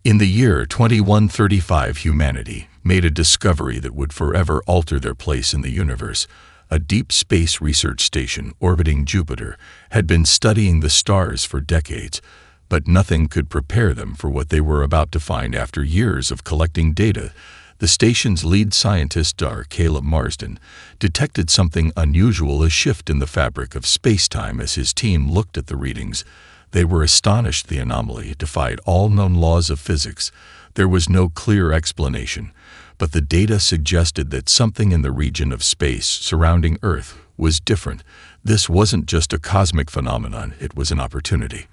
In the year 2135, humanity made a discovery that would forever alter their place in the universe. A deep space research station orbiting Jupiter had been studying the stars for decades, but nothing could prepare them for what they were about to find after years of collecting data. The station's lead scientist, Caleb Marsden, detected something unusual, a shift in the fabric of space-time as his team looked at the readings. They were astonished. The anomaly defied all known laws of physics. There was no clear explanation, but the data suggested that something in the region of space surrounding Earth was different. This wasn't just a cosmic phenomenon, it was an opportunity.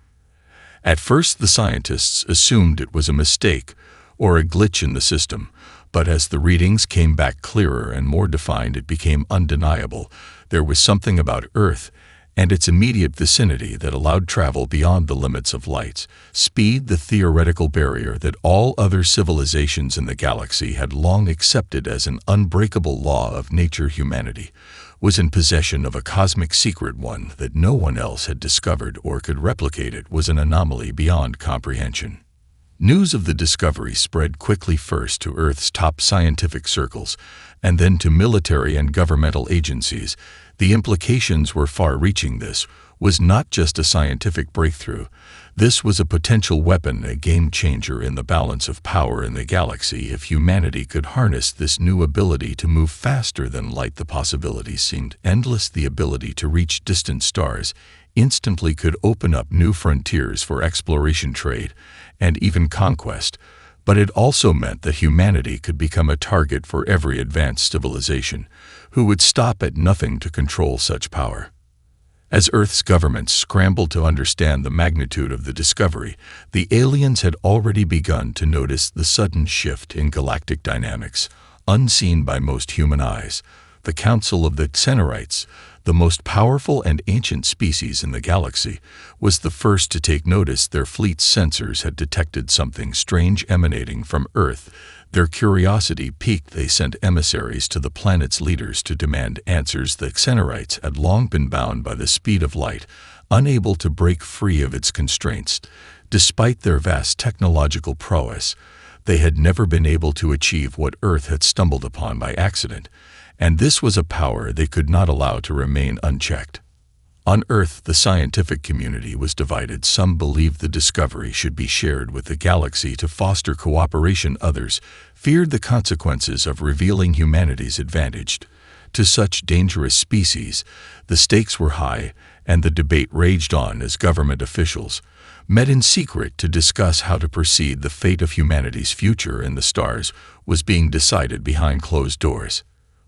At first, the scientists assumed it was a mistake or a glitch in the system, but as the readings came back clearer and more defined, it became undeniable. There was something about Earth and its immediate vicinity that allowed travel beyond the limits of light's speed, the theoretical barrier that all other civilizations in the galaxy had long accepted as an unbreakable law of nature. Humanity was in possession of a cosmic secret, one that no one else had discovered or could replicate. It was an anomaly beyond comprehension. News of the discovery spread quickly, first to Earth's top scientific circles, and then to military and governmental agencies. The implications were far-reaching. This was not just a scientific breakthrough. This was a potential weapon, a game-changer in the balance of power in the galaxy. If humanity could harness this new ability to move faster than light, the possibilities seemed endless. The ability to reach distant stars instantly could open up new frontiers for exploration, trade, and even conquest. But it also meant that humanity could become a target for every advanced civilization, who would stop at nothing to control such power. As Earth's governments scrambled to understand the magnitude of the discovery, the aliens had already begun to notice the sudden shift in galactic dynamics, unseen by most human eyes. The Council of the Xenorites, the most powerful and ancient species in the galaxy, was the first to take notice. Their fleet's sensors had detected something strange emanating from Earth. Their curiosity piqued. They sent emissaries to the planet's leaders to demand answers. The Xenorites had long been bound by the speed of light, unable to break free of its constraints. Despite their vast technological prowess, they had never been able to achieve what Earth had stumbled upon by accident, and this was a power they could not allow to remain unchecked. On Earth, the scientific community was divided. Some believed the discovery should be shared with the galaxy to foster cooperation. Others feared the consequences of revealing humanity's advantage to such dangerous species. The stakes were high, and the debate raged on as government officials met in secret to discuss how to proceed. The fate of humanity's future in the stars was being decided behind closed doors.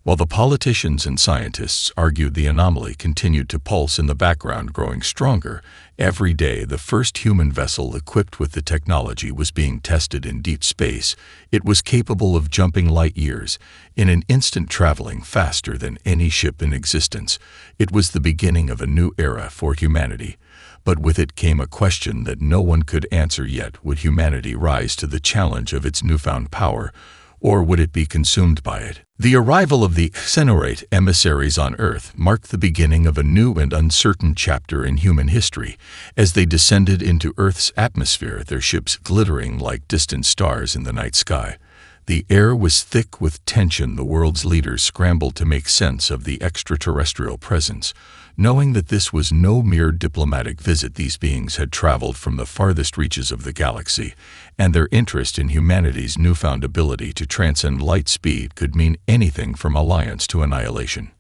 While the politicians and scientists argued, the anomaly continued to pulse in the background, growing stronger. Every day, the first human vessel equipped with the technology was being tested in deep space. It was capable of jumping light years, in an instant traveling faster than any ship in existence. It was the beginning of a new era for humanity. But with it came a question that no one could answer yet. Would humanity rise to the challenge of its newfound power, or would it be consumed by it? The arrival of the Xenorite emissaries on Earth marked the beginning of a new and uncertain chapter in human history. As they descended into Earth's atmosphere, their ships glittering like distant stars in the night sky, the air was thick with tension. The world's leaders scrambled to make sense of the extraterrestrial presence, knowing that this was no mere diplomatic visit. These beings had traveled from the farthest reaches of the galaxy, and their interest in humanity's newfound ability to transcend light speed could mean anything from alliance to annihilation.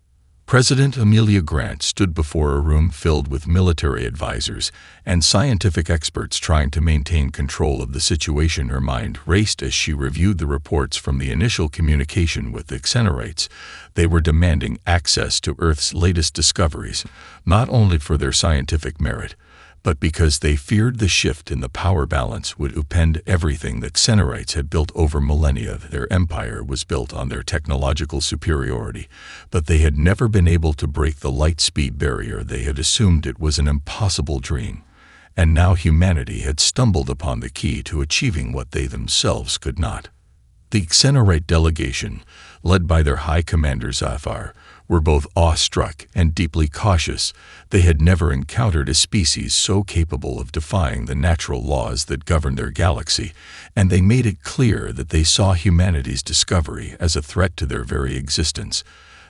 President Amelia Grant stood before a room filled with military advisors and scientific experts trying to maintain control of the situation. Her mind raced as she reviewed the reports from the initial communication with the Xenorites. They were demanding access to Earth's latest discoveries, not only for their scientific merit, but because they feared the shift in the power balance would upend everything the Xenorites had built over millennia. Their empire was built on their technological superiority, but they had never been able to break the light speed barrier. They had assumed it was an impossible dream, and now humanity had stumbled upon the key to achieving what they themselves could not. The Xenorite delegation, led by their High Commander Zafar, were both awestruck and deeply cautious. They had never encountered a species so capable of defying the natural laws that govern their galaxy, and they made it clear that they saw humanity's discovery as a threat to their very existence.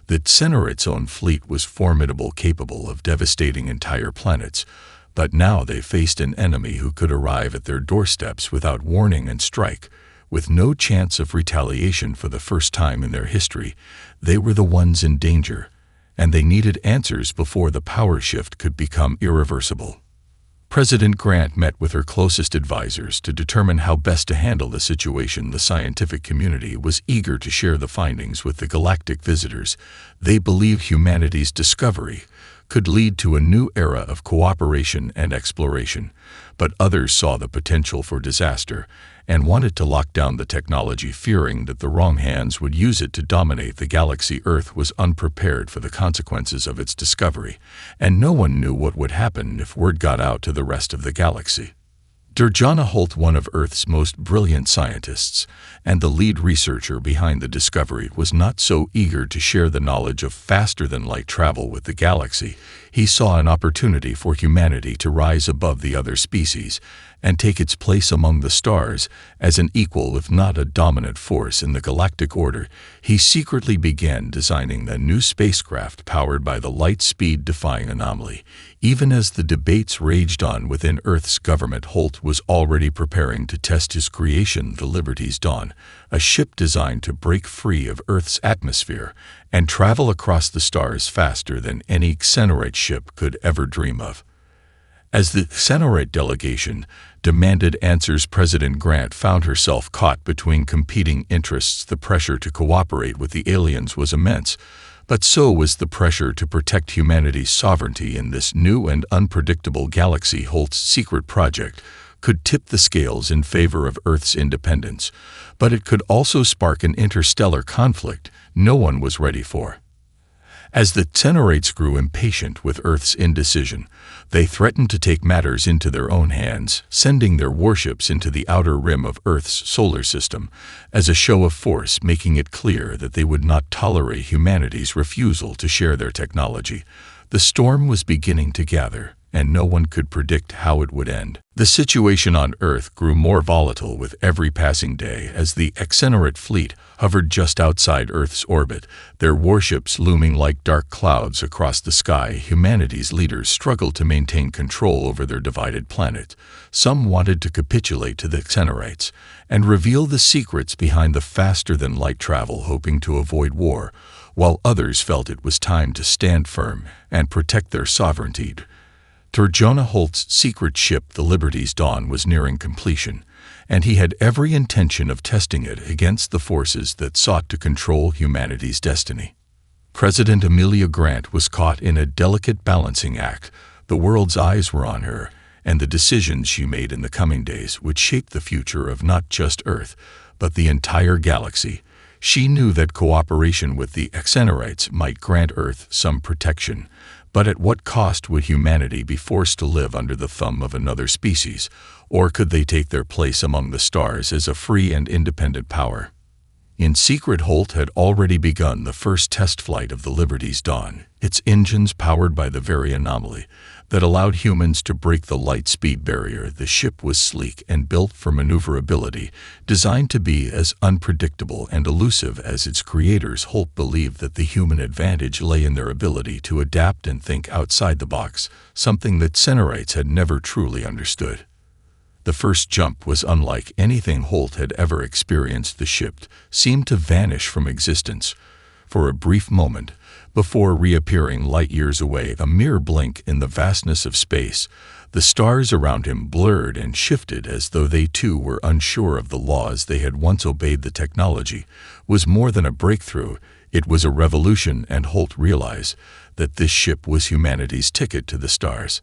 The Xenorate's own fleet was formidable, capable of devastating entire planets, but now they faced an enemy who could arrive at their doorsteps without warning and strike. With no chance of retaliation for the first time in their history, they were the ones in danger, and they needed answers before the power shift could become irreversible. President Grant met with her closest advisors to determine how best to handle the situation. The scientific community was eager to share the findings with the galactic visitors. They believed humanity's discovery could lead to a new era of cooperation and exploration, but others saw the potential for disaster and wanted to lock down the technology, fearing that the wrong hands would use it to dominate the galaxy. Earth was unprepared for the consequences of its discovery, and no one knew what would happen if word got out to the rest of the galaxy. Durjana Holt, one of Earth's most brilliant scientists and the lead researcher behind the discovery, was not so eager to share the knowledge of faster-than-light travel with the galaxy. He saw an opportunity for humanity to rise above the other species and take its place among the stars as an equal, if not a dominant force in the galactic order. He secretly began designing a new spacecraft powered by the light-speed-defying anomaly. Even as the debates raged on within Earth's government, Holt was already preparing to test his creation, the Liberty's Dawn, a ship designed to break free of Earth's atmosphere and travel across the stars faster than any Xenorite ship could ever dream of. As the Xenorite delegation demanded answers, President Grant found herself caught between competing interests. The pressure to cooperate with the aliens was immense, but so was the pressure to protect humanity's sovereignty in this new and unpredictable galaxy. Holt's secret project could tip the scales in favor of Earth's independence, but it could also spark an interstellar conflict no one was ready for. As the Xenorates grew impatient with Earth's indecision, they threatened to take matters into their own hands, sending their warships into the outer rim of Earth's solar system as a show of force, making it clear that they would not tolerate humanity's refusal to share their technology. The storm was beginning to gather, and no one could predict how it would end. The situation on Earth grew more volatile with every passing day as the Xenorate fleet hovered just outside Earth's orbit, their warships looming like dark clouds across the sky. Humanity's leaders struggled to maintain control over their divided planet. Some wanted to capitulate to the Xenorites and reveal the secrets behind the faster-than-light travel, hoping to avoid war, while others felt it was time to stand firm and protect their sovereignty. Durjana Holt's secret ship, the Liberty's Dawn, was nearing completion, and he had every intention of testing it against the forces that sought to control humanity's destiny. President Amelia Grant was caught in a delicate balancing act. The world's eyes were on her, and the decisions she made in the coming days would shape the future of not just Earth, but the entire galaxy. She knew that cooperation with the Xenorites might grant Earth some protection, but at what cost would humanity be forced to live under the thumb of another species, or could they take their place among the stars as a free and independent power? In secret, Holt had already begun the first test flight of the Liberty's Dawn, its engines powered by the very anomaly that allowed humans to break the light-speed barrier. The ship was sleek and built for maneuverability, designed to be as unpredictable and elusive as its creators. Holt believed that the human advantage lay in their ability to adapt and think outside the box, something that Xenorites had never truly understood. The first jump was unlike anything Holt had ever experienced. The ship seemed to vanish from existence for a brief moment, before reappearing light years away, a mere blink in the vastness of space. The stars around him blurred and shifted as though they too were unsure of the laws they had once obeyed. The technology was more than a breakthrough, it was a revolution, and Holt realized that this ship was humanity's ticket to the stars.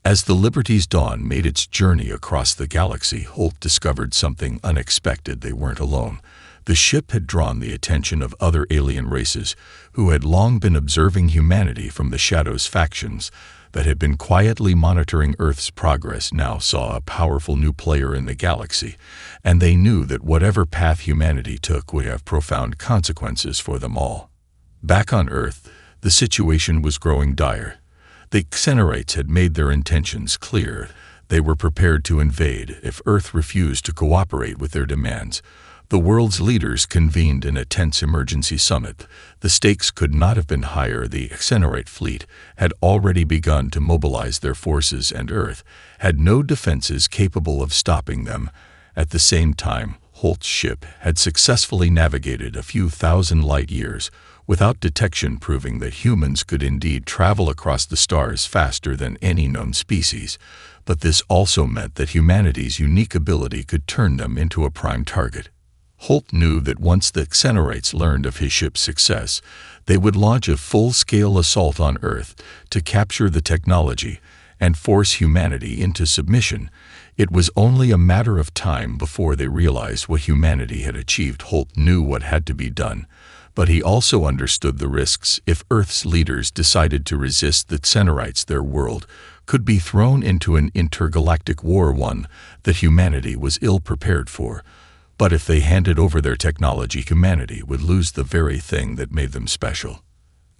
As the Liberty's Dawn made its journey across the galaxy, Holt discovered something unexpected. They weren't alone. The ship had drawn the attention of other alien races who had long been observing humanity from the shadows. Factions that had been quietly monitoring Earth's progress now saw a powerful new player in the galaxy, and they knew that whatever path humanity took would have profound consequences for them all. Back on Earth, The situation was growing dire. The Xenorites had made their intentions clear. They were prepared to invade if Earth refused to cooperate with their demands. The world's leaders convened in a tense emergency summit. The stakes could not have been higher. The Xenorite fleet had already begun to mobilize their forces, and Earth had no defenses capable of stopping them. At the same time, Holt's ship had successfully navigated a few thousand light years without detection, proving that humans could indeed travel across the stars faster than any known species. But this also meant that humanity's unique ability could turn them into a prime target. Holt knew that once the Xenorites learned of his ship's success, they would launch a full-scale assault on Earth to capture the technology and force humanity into submission. It was only a matter of time before they realized what humanity had achieved. Holt knew what had to be done, but he also understood the risks. If Earth's leaders decided to resist the Xenorites, their world could be thrown into an intergalactic war, one that humanity was ill-prepared for. But if they handed over their technology, humanity would lose the very thing that made them special.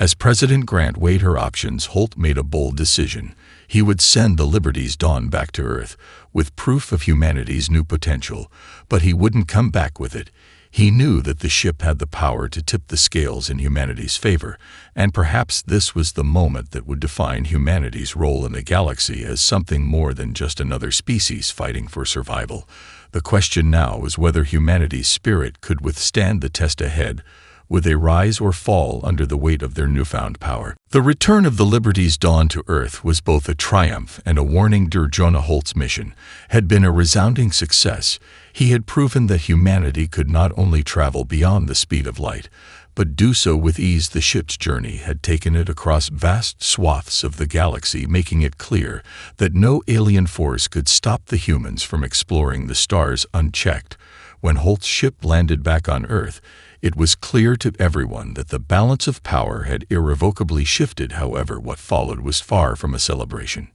As President Grant weighed her options, Holt made a bold decision. He would send the Liberty's Dawn back to Earth with proof of humanity's new potential, but he wouldn't come back with it. He knew that the ship had the power to tip the scales in humanity's favor, and perhaps this was the moment that would define humanity's role in the galaxy as something more than just another species fighting for survival. The question now was whether humanity's spirit could withstand the test ahead. Would they rise or fall under the weight of their newfound power? The return of the Liberty's Dawn to Earth was both a triumph and a warning. Jonah Holt's mission had been a resounding success. He had proven that humanity could not only travel beyond the speed of light, but do so with ease. The ship's journey had taken it across vast swaths of the galaxy, making it clear that no alien force could stop the humans from exploring the stars unchecked. When Holt's ship landed back on Earth, it was clear to everyone that the balance of power had irrevocably shifted. However, what followed was far from a celebration.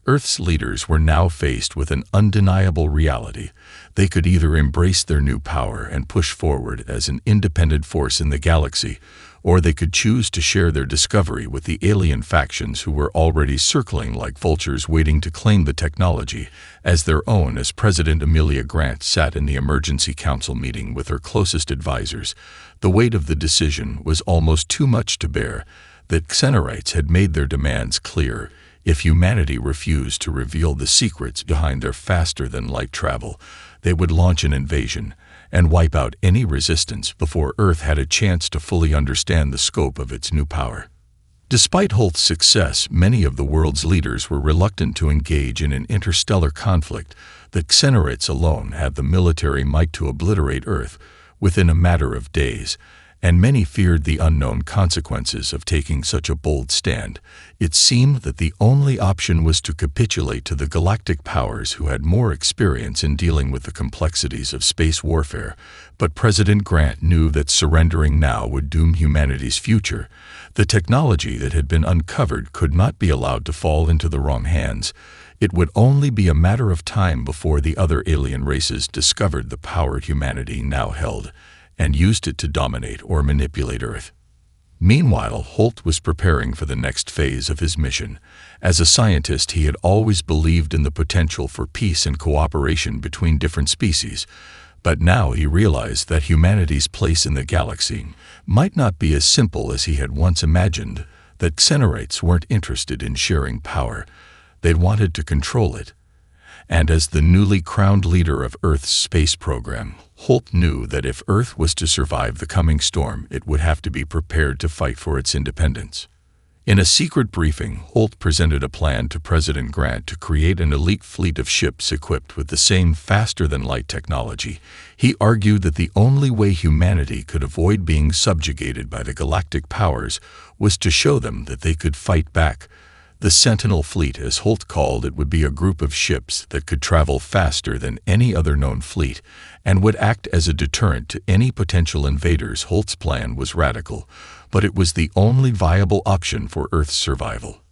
Earth's leaders were now faced with an undeniable reality. They could either embrace their new power and push forward as an independent force in the galaxy, or they could choose to share their discovery with the alien factions who were already circling like vultures waiting to claim the technology as their own. As President Amelia Grant sat in the emergency council meeting with her closest advisors, the weight of the decision was almost too much to bear. The Xenorites had made their demands clear. If humanity refused to reveal the secrets behind their faster-than-light travel, they would launch an invasion and wipe out any resistance before Earth had a chance to fully understand the scope of its new power. Despite Holt's success, many of the world's leaders were reluctant to engage in an interstellar conflict. The Xenorites alone had the military might to obliterate Earth within a matter of days, and many feared the unknown consequences of taking such a bold stand. It seemed that the only option was to capitulate to the galactic powers who had more experience in dealing with the complexities of space warfare. But President Grant knew that surrendering now would doom humanity's future. The technology that had been uncovered could not be allowed to fall into the wrong hands. It would only be a matter of time before the other alien races discovered the power humanity now held and used it to dominate or manipulate Earth. Meanwhile, Holt was preparing for the next phase of his mission. As a scientist, he had always believed in the potential for peace and cooperation between different species, but now he realized that humanity's place in the galaxy might not be as simple as he had once imagined. That Xenorites weren't interested in sharing power. They wanted to control it. And as the newly crowned leader of Earth's space program, Holt knew that if Earth was to survive the coming storm, it would have to be prepared to fight for its independence. In a secret briefing, Holt presented a plan to President Grant to create an elite fleet of ships equipped with the same faster-than-light technology. He argued that the only way humanity could avoid being subjugated by the galactic powers was to show them that they could fight back. The Sentinel Fleet, as Holt called it, would be a group of ships that could travel faster than any other known fleet and would act as a deterrent to any potential invaders. Holt's plan was radical, but it was the only viable option for Earth's survival.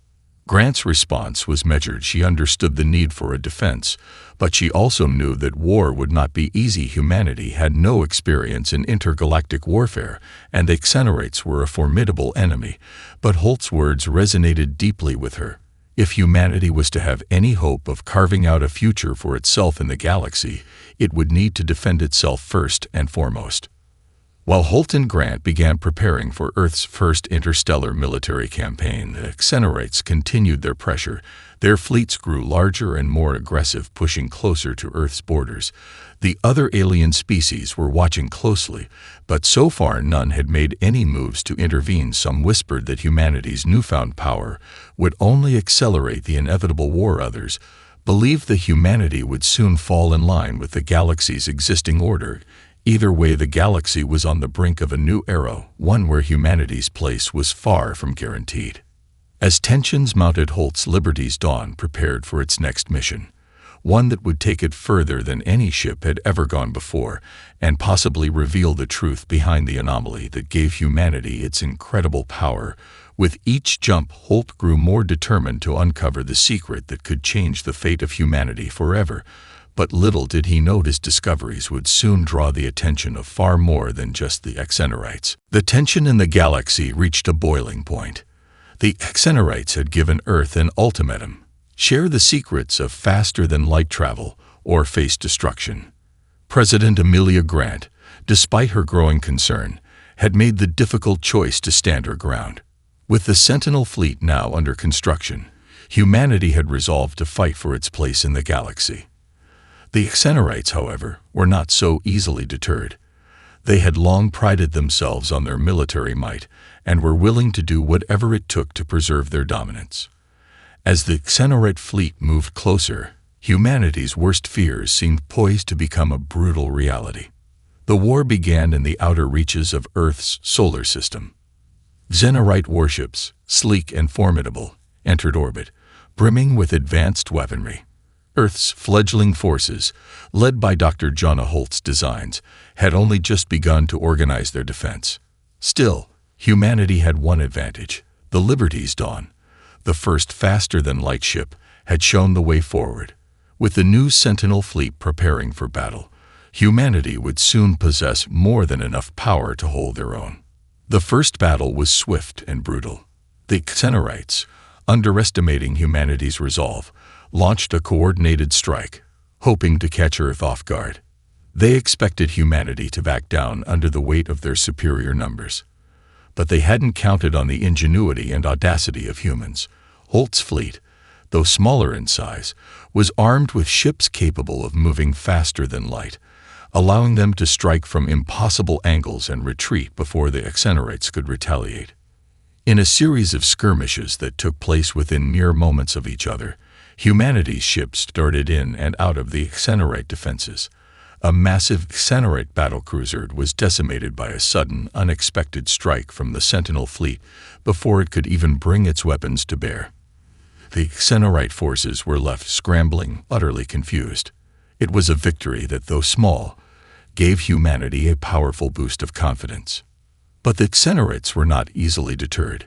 Grant's response was measured. She understood the need for a defense, but she also knew that war would not be easy. Humanity had no experience in intergalactic warfare, and the Xenorites were a formidable enemy, but Holt's words resonated deeply with her. If humanity was to have any hope of carving out a future for itself in the galaxy, it would need to defend itself first and foremost. While Holt and Grant began preparing for Earth's first interstellar military campaign, the Xenorites continued their pressure. Their fleets grew larger and more aggressive, pushing closer to Earth's borders. The other alien species were watching closely, but so far none had made any moves to intervene. Some whispered that humanity's newfound power would only accelerate the inevitable war. Others believed that humanity would soon fall in line with the galaxy's existing order. Either way, the galaxy was on the brink of a new era, one where humanity's place was far from guaranteed. As tensions mounted, Holt's Liberty's Dawn prepared for its next mission, one that would take it further than any ship had ever gone before, and possibly reveal the truth behind the anomaly that gave humanity its incredible power. With each jump, Holt grew more determined to uncover the secret that could change the fate of humanity forever. But little did he know his discoveries would soon draw the attention of far more than just the Xenorites. The tension in the galaxy reached a boiling point. The Xenorites had given Earth an ultimatum: share the secrets of faster-than-light travel or face destruction. President Amelia Grant, despite her growing concern, had made the difficult choice to stand her ground. With the Sentinel fleet now under construction, humanity had resolved to fight for its place in the galaxy. The Xenorites, however, were not so easily deterred. They had long prided themselves on their military might and were willing to do whatever it took to preserve their dominance. As the Xenorite fleet moved closer, humanity's worst fears seemed poised to become a brutal reality. The war began in the outer reaches of Earth's solar system. Xenorite warships, sleek and formidable, entered orbit, brimming with advanced weaponry. Earth's fledgling forces, led by Dr. Jonna Holt's designs, had only just begun to organize their defense. Still, humanity had one advantage: the Liberty's Dawn, the first faster-than-light ship, had shown the way forward. With the new Sentinel fleet preparing for battle, humanity would soon possess more than enough power to hold their own. The first battle was swift and brutal. The Xenorites, underestimating humanity's resolve, launched a coordinated strike, hoping to catch Earth off guard. They expected humanity to back down under the weight of their superior numbers. But they hadn't counted on the ingenuity and audacity of humans. Holt's fleet, though smaller in size, was armed with ships capable of moving faster than light, allowing them to strike from impossible angles and retreat before the Xenorites could retaliate. In a series of skirmishes that took place within mere moments of each other, humanity's ships darted in and out of the Xenorite defenses. A massive Xenorite battlecruiser was decimated by a sudden, unexpected strike from the Sentinel fleet before it could even bring its weapons to bear. The Xenorite forces were left scrambling, utterly confused. It was a victory that, though small, gave humanity a powerful boost of confidence. But the Xenorites were not easily deterred.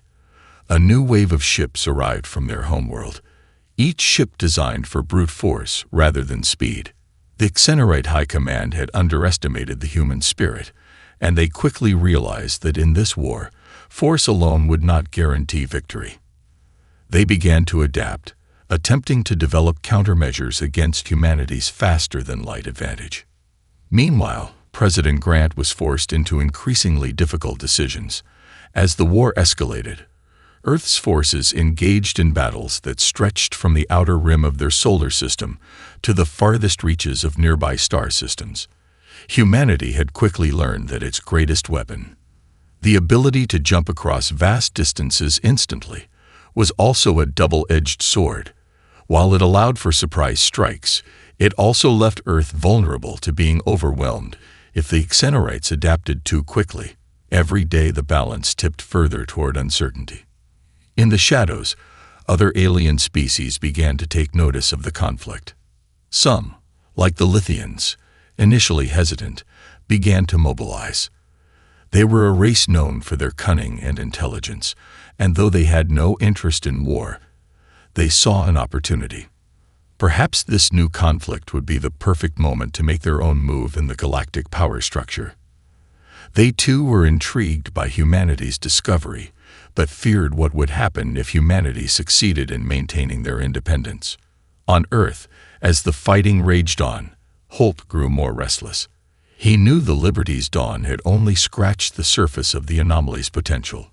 A new wave of ships arrived from their homeworld, each ship designed for brute force rather than speed. The Xenorite High Command had underestimated the human spirit, and they quickly realized that in this war, force alone would not guarantee victory. They began to adapt, attempting to develop countermeasures against humanity's faster-than-light advantage. Meanwhile, President Grant was forced into increasingly difficult decisions. As the war escalated, Earth's forces engaged in battles that stretched from the outer rim of their solar system to the farthest reaches of nearby star systems. Humanity had quickly learned that its greatest weapon, the ability to jump across vast distances instantly, was also a double-edged sword. While it allowed for surprise strikes, it also left Earth vulnerable to being overwhelmed if the Xenorites adapted too quickly. Every day the balance tipped further toward uncertainty. In the shadows, other alien species began to take notice of the conflict. Some, like the Lithians, initially hesitant, began to mobilize. They were a race known for their cunning and intelligence, and though they had no interest in war, They saw an opportunity. Perhaps this new conflict would be the perfect moment to make their own move in the galactic power structure. They too were intrigued by humanity's discovery, but feared what would happen if humanity succeeded in maintaining their independence. On Earth, as the fighting raged on, Holt grew more restless. He knew the Liberty's dawn had only scratched the surface of the anomaly's potential.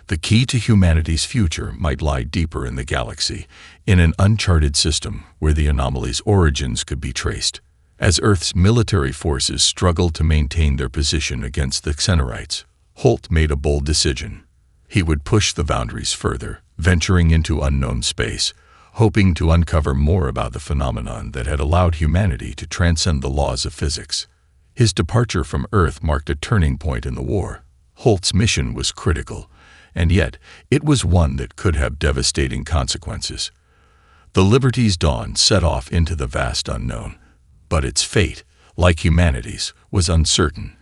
The key to humanity's future might lie deeper in the galaxy, in an uncharted system where the anomaly's origins could be traced. As Earth's military forces struggled to maintain their position against the Xenorites, Holt made a bold decision. He would push the boundaries further, venturing into unknown space, hoping to uncover more about the phenomenon that had allowed humanity to transcend the laws of physics. His departure from Earth marked a turning point in the war. Holt's mission was critical, and yet it was one that could have devastating consequences. The Liberty's dawn set off into the vast unknown, but its fate, like humanity's, was uncertain.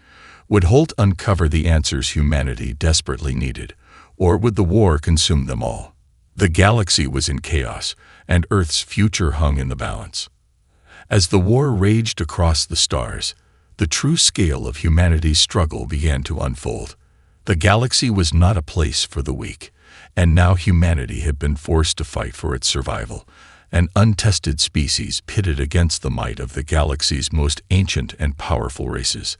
Would Holt uncover the answers humanity desperately needed, or would the war consume them all? The galaxy was in chaos, and Earth's future hung in the balance. As the war raged across the stars, the true scale of humanity's struggle began to unfold. The galaxy was not a place for the weak, and now humanity had been forced to fight for its survival, an untested species pitted against the might of the galaxy's most ancient and powerful races.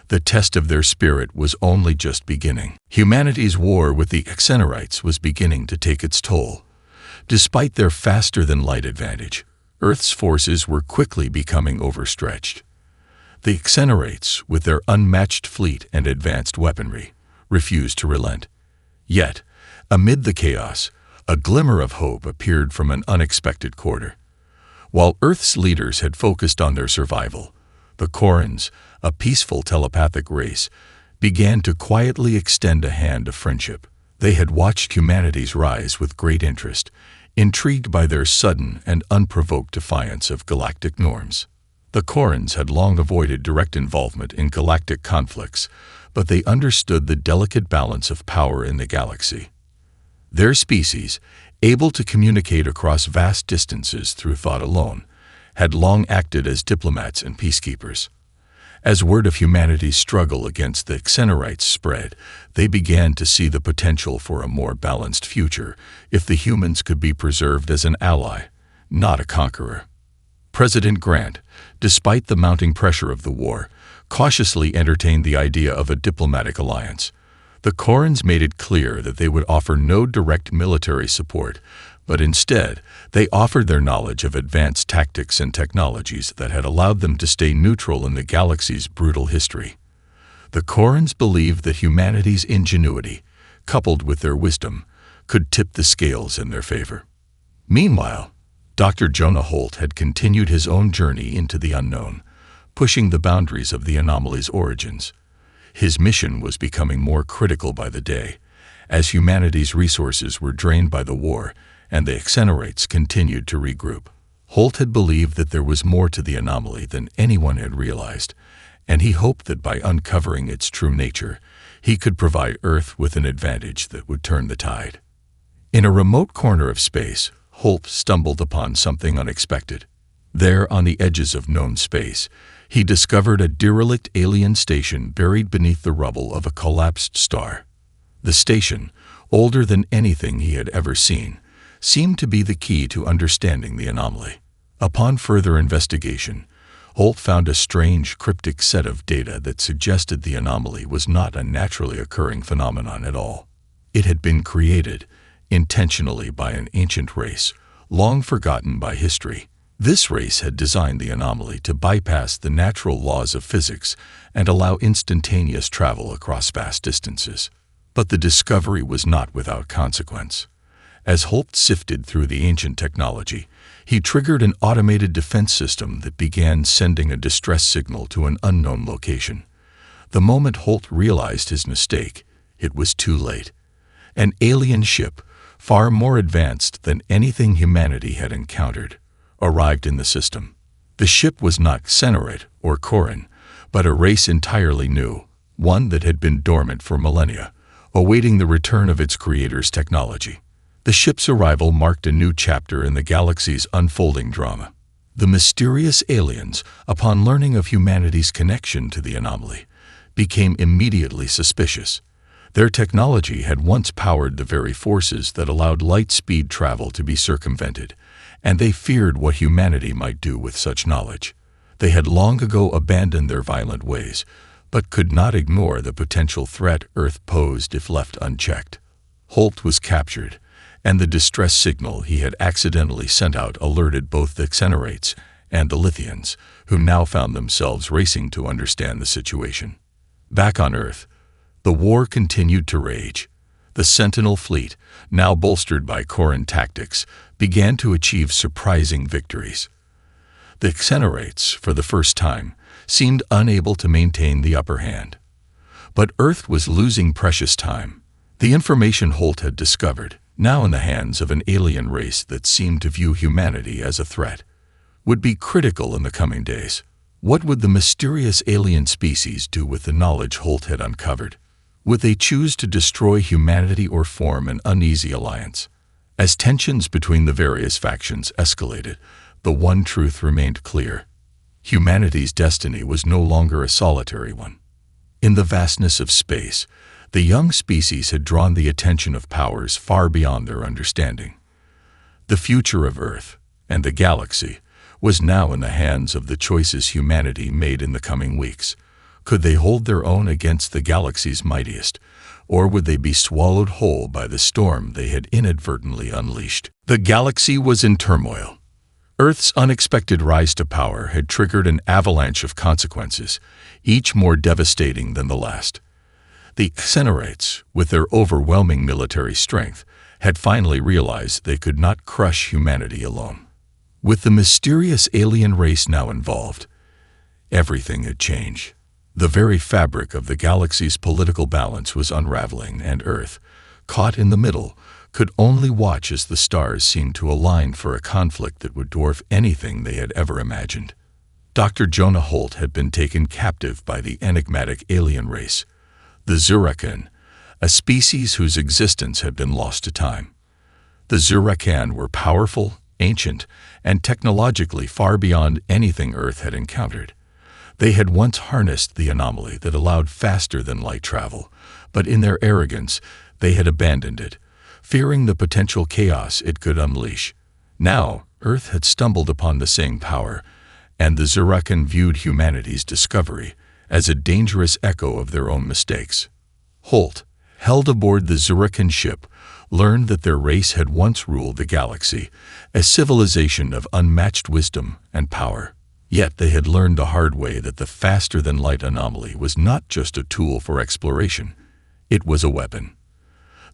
The test of their spirit was only just beginning. Humanity's war with the Xenorites was beginning to take its toll. Despite their faster-than-light advantage, Earth's forces were quickly becoming overstretched. The Xenorites, with their unmatched fleet and advanced weaponry, refused to relent. Yet, amid the chaos, a glimmer of hope appeared from an unexpected quarter. While Earth's leaders had focused on their survival, the Corans, a peaceful telepathic race, began to quietly extend a hand of friendship. They had watched humanity's rise with great interest, intrigued by their sudden and unprovoked defiance of galactic norms. The Corans had long avoided direct involvement in galactic conflicts, but they understood the delicate balance of power in the galaxy. Their species, able to communicate across vast distances through thought alone, had long acted as diplomats and peacekeepers. As word of humanity's struggle against the Xenorites spread, they began to see the potential for a more balanced future if the humans could be preserved as an ally, not a conqueror. President Grant, despite the mounting pressure of the war, cautiously entertained the idea of a diplomatic alliance. The Corans made it clear that they would offer no direct military support, but instead, they offered their knowledge of advanced tactics and technologies that had allowed them to stay neutral in the galaxy's brutal history. The Corans believed that humanity's ingenuity, coupled with their wisdom, could tip the scales in their favor. Meanwhile, Dr. Jonah Holt had continued his own journey into the unknown, pushing the boundaries of the anomaly's origins. His mission was becoming more critical by the day, as humanity's resources were drained by the war and the Xenorites continued to regroup. Holt had believed that there was more to the anomaly than anyone had realized, and he hoped that by uncovering its true nature, he could provide Earth with an advantage that would turn the tide. In a remote corner of space, Holt stumbled upon something unexpected. There, on the edges of known space, he discovered a derelict alien station buried beneath the rubble of a collapsed star. The station, older than anything he had ever seen, seemed to be the key to understanding the anomaly. Upon further investigation, Holt found a strange, cryptic set of data that suggested the anomaly was not a naturally occurring phenomenon at all. It had been created, intentionally by an ancient race, long forgotten by history. This race had designed the anomaly to bypass the natural laws of physics and allow instantaneous travel across vast distances. But the discovery was not without consequence. As Holt sifted through the ancient technology, he triggered an automated defense system that began sending a distress signal to an unknown location. The moment Holt realized his mistake, it was too late. An alien ship, far more advanced than anything humanity had encountered, arrived in the system. The ship was not Xenorit or Coran, but a race entirely new, one that had been dormant for millennia, awaiting the return of its creator's technology. The ship's arrival marked a new chapter in the galaxy's unfolding drama. The mysterious aliens, upon learning of humanity's connection to the anomaly, became immediately suspicious. Their technology had once powered the very forces that allowed light-speed travel to be circumvented, and they feared what humanity might do with such knowledge. They had long ago abandoned their violent ways, but could not ignore the potential threat Earth posed if left unchecked. Holt was captured, and the distress signal he had accidentally sent out alerted both the Xenerates and the Lithians, who now found themselves racing to understand the situation. Back on Earth, the war continued to rage. The Sentinel fleet, now bolstered by Coran tactics, began to achieve surprising victories. The Xenerates, for the first time, seemed unable to maintain the upper hand. But Earth was losing precious time. The information Holt had discovered, now in the hands of an alien race that seemed to view humanity as a threat, would be critical in the coming days. What would the mysterious alien species do with the knowledge Holt had uncovered? Would they choose to destroy humanity or form an uneasy alliance? As tensions between the various factions escalated, the one truth remained clear. Humanity's destiny was no longer a solitary one. In the vastness of space, the young species had drawn the attention of powers far beyond their understanding. The future of Earth and the galaxy was now in the hands of the choices humanity made in the coming weeks. Could they hold their own against the galaxy's mightiest, or would they be swallowed whole by the storm they had inadvertently unleashed? The galaxy was in turmoil. Earth's unexpected rise to power had triggered an avalanche of consequences, each more devastating than the last. The Xenerates, with their overwhelming military strength, had finally realized they could not crush humanity alone. With the mysterious alien race now involved, everything had changed. The very fabric of the galaxy's political balance was unraveling, and Earth, caught in the middle, could only watch as the stars seemed to align for a conflict that would dwarf anything they had ever imagined. Dr. Jonah Holt had been taken captive by the enigmatic alien race, the Zurakan, a species whose existence had been lost to time. The Zurakan were powerful, ancient, and technologically far beyond anything Earth had encountered. They had once harnessed the anomaly that allowed faster-than-light travel, but in their arrogance, they had abandoned it, fearing the potential chaos it could unleash. Now, Earth had stumbled upon the same power, and the Zurakan viewed humanity's discovery as a dangerous echo of their own mistakes. Holt, held aboard the Zurakan ship, learned that their race had once ruled the galaxy, a civilization of unmatched wisdom and power. Yet they had learned the hard way that the faster-than-light anomaly was not just a tool for exploration, it was a weapon.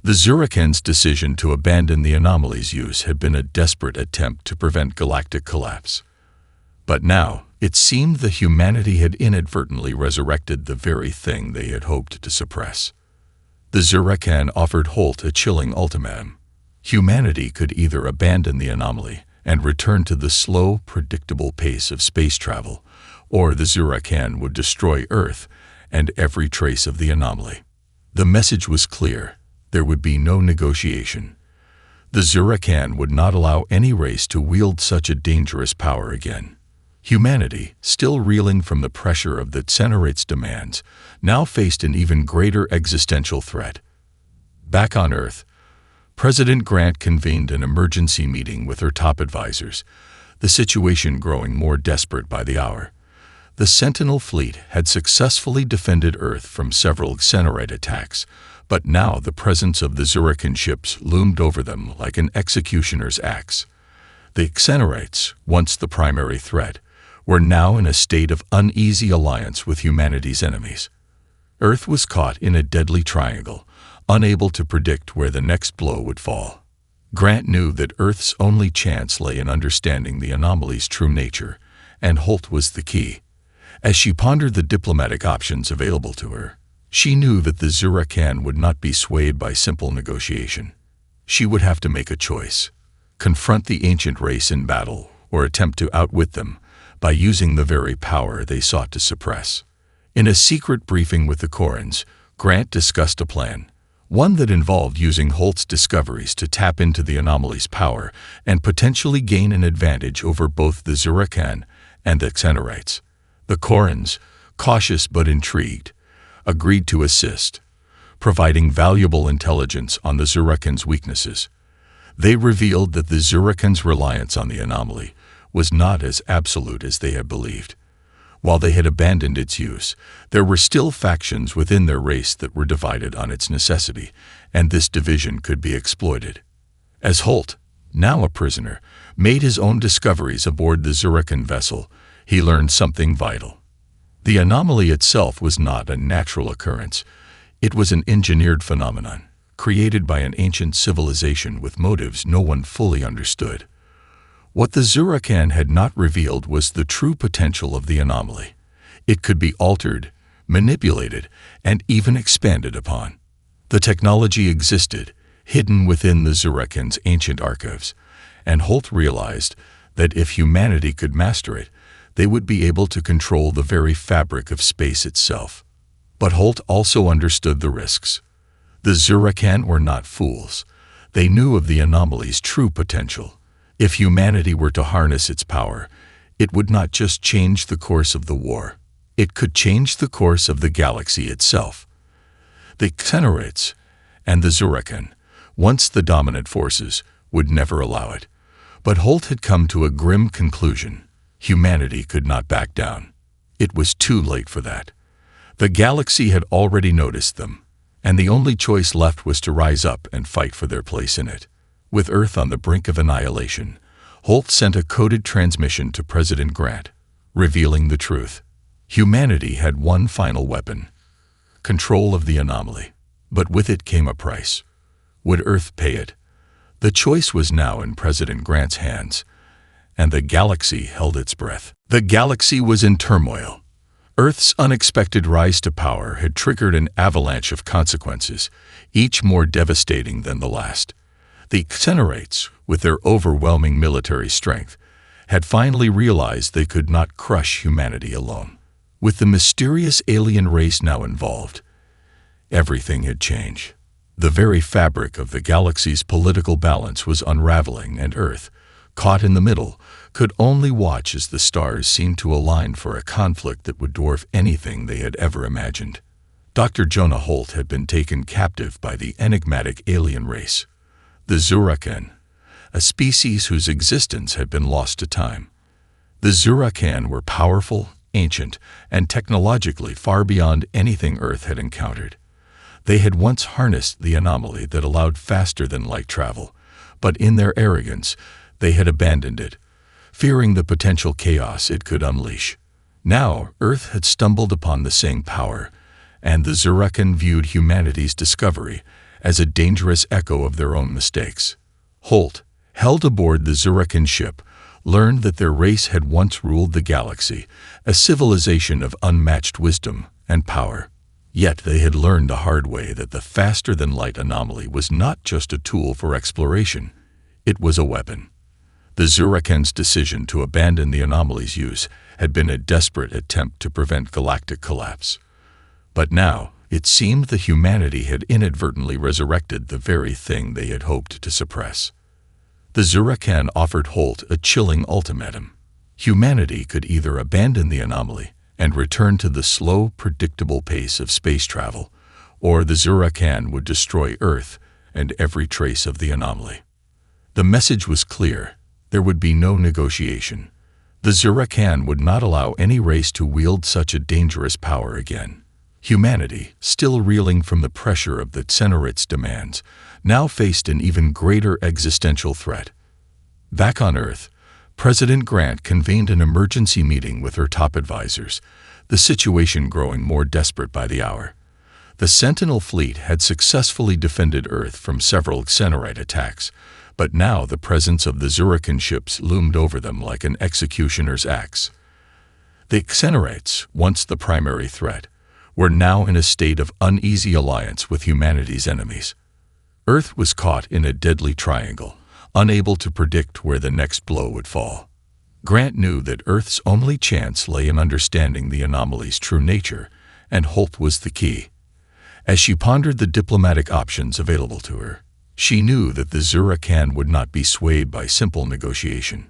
The Zurakan's decision to abandon the anomaly's use had been a desperate attempt to prevent galactic collapse. But now, it seemed that humanity had inadvertently resurrected the very thing they had hoped to suppress. The Zurakan offered Holt a chilling ultimatum. Humanity could either abandon the anomaly and return to the slow, predictable pace of space travel, or the Zurakan would destroy Earth and every trace of the anomaly. The message was clear. There would be no negotiation. The Zurakan would not allow any race to wield such a dangerous power again. Humanity, still reeling from the pressure of the Xenerates' demands, now faced an even greater existential threat. Back on Earth, President Grant convened an emergency meeting with her top advisors, the situation growing more desperate by the hour. The Sentinel fleet had successfully defended Earth from several Xenerate attacks, but now the presence of the Zurakan ships loomed over them like an executioner's axe. The Xenerates, once the primary threat, were now in a state of uneasy alliance with humanity's enemies. Earth was caught in a deadly triangle, unable to predict where the next blow would fall. Grant knew that Earth's only chance lay in understanding the anomaly's true nature, and Holt was the key. As she pondered the diplomatic options available to her, she knew that the Zurakan would not be swayed by simple negotiation. She would have to make a choice: confront the ancient race in battle, or attempt to outwit them by using the very power they sought to suppress. In a secret briefing with the Corans, Grant discussed a plan, one that involved using Holt's discoveries to tap into the anomaly's power and potentially gain an advantage over both the Zurakan and the Xenorites. The Korans, cautious but intrigued, agreed to assist, providing valuable intelligence on the Zurakan's weaknesses. They revealed that the Zurakan's reliance on the anomaly was not as absolute as they had believed. While they had abandoned its use, there were still factions within their race that were divided on its necessity, and this division could be exploited. As Holt, now a prisoner, made his own discoveries aboard the Zurakan vessel, he learned something vital. The anomaly itself was not a natural occurrence. It was an engineered phenomenon, created by an ancient civilization with motives no one fully understood. What the Zurakan had not revealed was the true potential of the anomaly. It could be altered, manipulated, and even expanded upon. The technology existed, hidden within the Zurakan's ancient archives, and Holt realized that if humanity could master it, they would be able to control the very fabric of space itself. But Holt also understood the risks. The Zurakan were not fools. They knew of the anomaly's true potential. If humanity were to harness its power, it would not just change the course of the war. It could change the course of the galaxy itself. The Xenorites and the Zurakan, once the dominant forces, would never allow it. But Holt had come to a grim conclusion. Humanity could not back down. It was too late for that. The galaxy had already noticed them, and the only choice left was to rise up and fight for their place in it. With Earth on the brink of annihilation, Holt sent a coded transmission to President Grant, revealing the truth. Humanity had one final weapon: control of the anomaly. But with it came a price. Would Earth pay it? The choice was now in President Grant's hands, and the galaxy held its breath. The galaxy was in turmoil. Earth's unexpected rise to power had triggered an avalanche of consequences, each more devastating than the last. The Xenorites, with their overwhelming military strength, had finally realized they could not crush humanity alone. With the mysterious alien race now involved, everything had changed. The very fabric of the galaxy's political balance was unraveling, and Earth, caught in the middle, could only watch as the stars seemed to align for a conflict that would dwarf anything they had ever imagined. Dr. Jonah Holt had been taken captive by the enigmatic alien race, the Zurakan, a species whose existence had been lost to time. The Zurakan were powerful, ancient, and technologically far beyond anything Earth had encountered. They had once harnessed the anomaly that allowed faster-than-light travel, but in their arrogance, they had abandoned it, fearing the potential chaos it could unleash. Now, Earth had stumbled upon the same power, and the Zurakan viewed humanity's discovery as a dangerous echo of their own mistakes. Holt, held aboard the Zurakan ship, learned that their race had once ruled the galaxy, a civilization of unmatched wisdom and power. Yet they had learned the hard way that the faster-than-light anomaly was not just a tool for exploration, it was a weapon. The Zurakan's decision to abandon the anomaly's use had been a desperate attempt to prevent galactic collapse. But now, it seemed that humanity had inadvertently resurrected the very thing they had hoped to suppress. The Zurakan offered Holt a chilling ultimatum. Humanity could either abandon the anomaly and return to the slow, predictable pace of space travel, or the Zurakan would destroy Earth and every trace of the anomaly. The message was clear. There would be no negotiation. The Zurakan would not allow any race to wield such a dangerous power again. Humanity, still reeling from the pressure of the Xenorites' demands, now faced an even greater existential threat. Back on Earth, President Grant convened an emergency meeting with her top advisors, the situation growing more desperate by the hour. The Sentinel fleet had successfully defended Earth from several Xenorite attacks, but now the presence of the Zurakan ships loomed over them like an executioner's axe. The Xenorites, once the primary threat, were now in a state of uneasy alliance with humanity's enemies. Earth was caught in a deadly triangle, unable to predict where the next blow would fall. Grant knew that Earth's only chance lay in understanding the anomaly's true nature, and Holt was the key. As she pondered the diplomatic options available to her, she knew that the Zurakan would not be swayed by simple negotiation.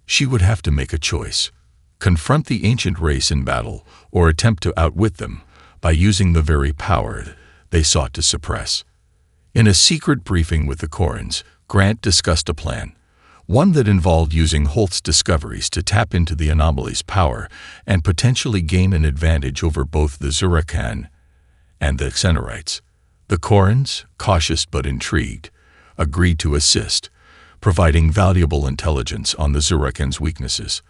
She would have to make a choice: confront the ancient race in battle or attempt to outwit them by using the very power they sought to suppress. In a secret briefing with the Corans, Grant discussed a plan, one that involved using Holt's discoveries to tap into the anomaly's power and potentially gain an advantage over both the Zurakan and the Xenorites. The Corans, cautious but intrigued, agreed to assist, providing valuable intelligence on the Zurakan's weaknesses.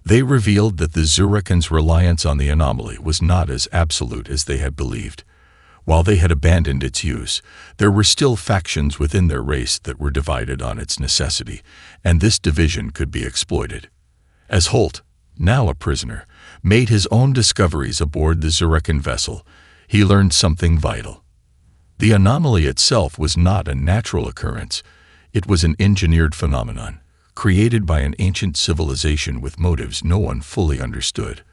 They revealed that the Zurakan's reliance on the anomaly was not as absolute as they had believed. While they had abandoned its use, there were still factions within their race that were divided on its necessity, and this division could be exploited. As Holt, now a prisoner, made his own discoveries aboard the Zurakan vessel, he learned something vital. The anomaly itself was not a natural occurrence. It was an engineered phenomenon, created by an ancient civilization with motives no one fully understood.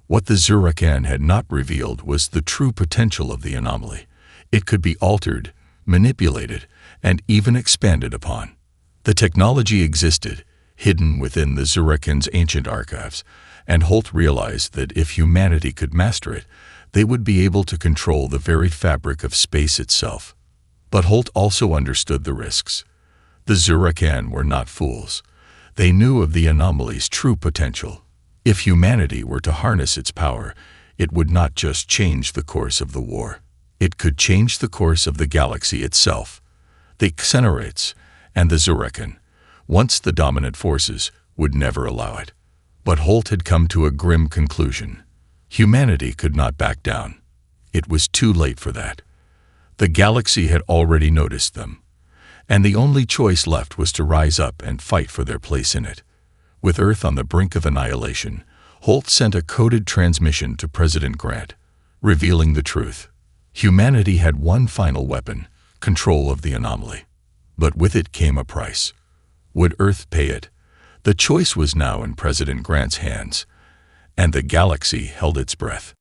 What the Zurakan had not revealed was the true potential of the anomaly. It could be altered, manipulated, and even expanded upon. The technology existed, hidden within the Zurakan's ancient archives, and Holt realized that if humanity could master it, they would be able to control the very fabric of space itself. But Holt also understood the risks. The Zurakan were not fools. They knew of the anomaly's true potential. If humanity were to harness its power, it would not just change the course of the war. It could change the course of the galaxy itself. The Xenorites and the Zurakan, once the dominant forces, would never allow it. But Holt had come to a grim conclusion. Humanity could not back down. It was too late for that. The galaxy had already noticed them, and the only choice left was to rise up and fight for their place in it. With Earth on the brink of annihilation, Holt sent a coded transmission to President Grant, revealing the truth. Humanity had one final weapon: control of the anomaly. But with it came a price. Would Earth pay it? The choice was now in President Grant's hands, and the galaxy held its breath.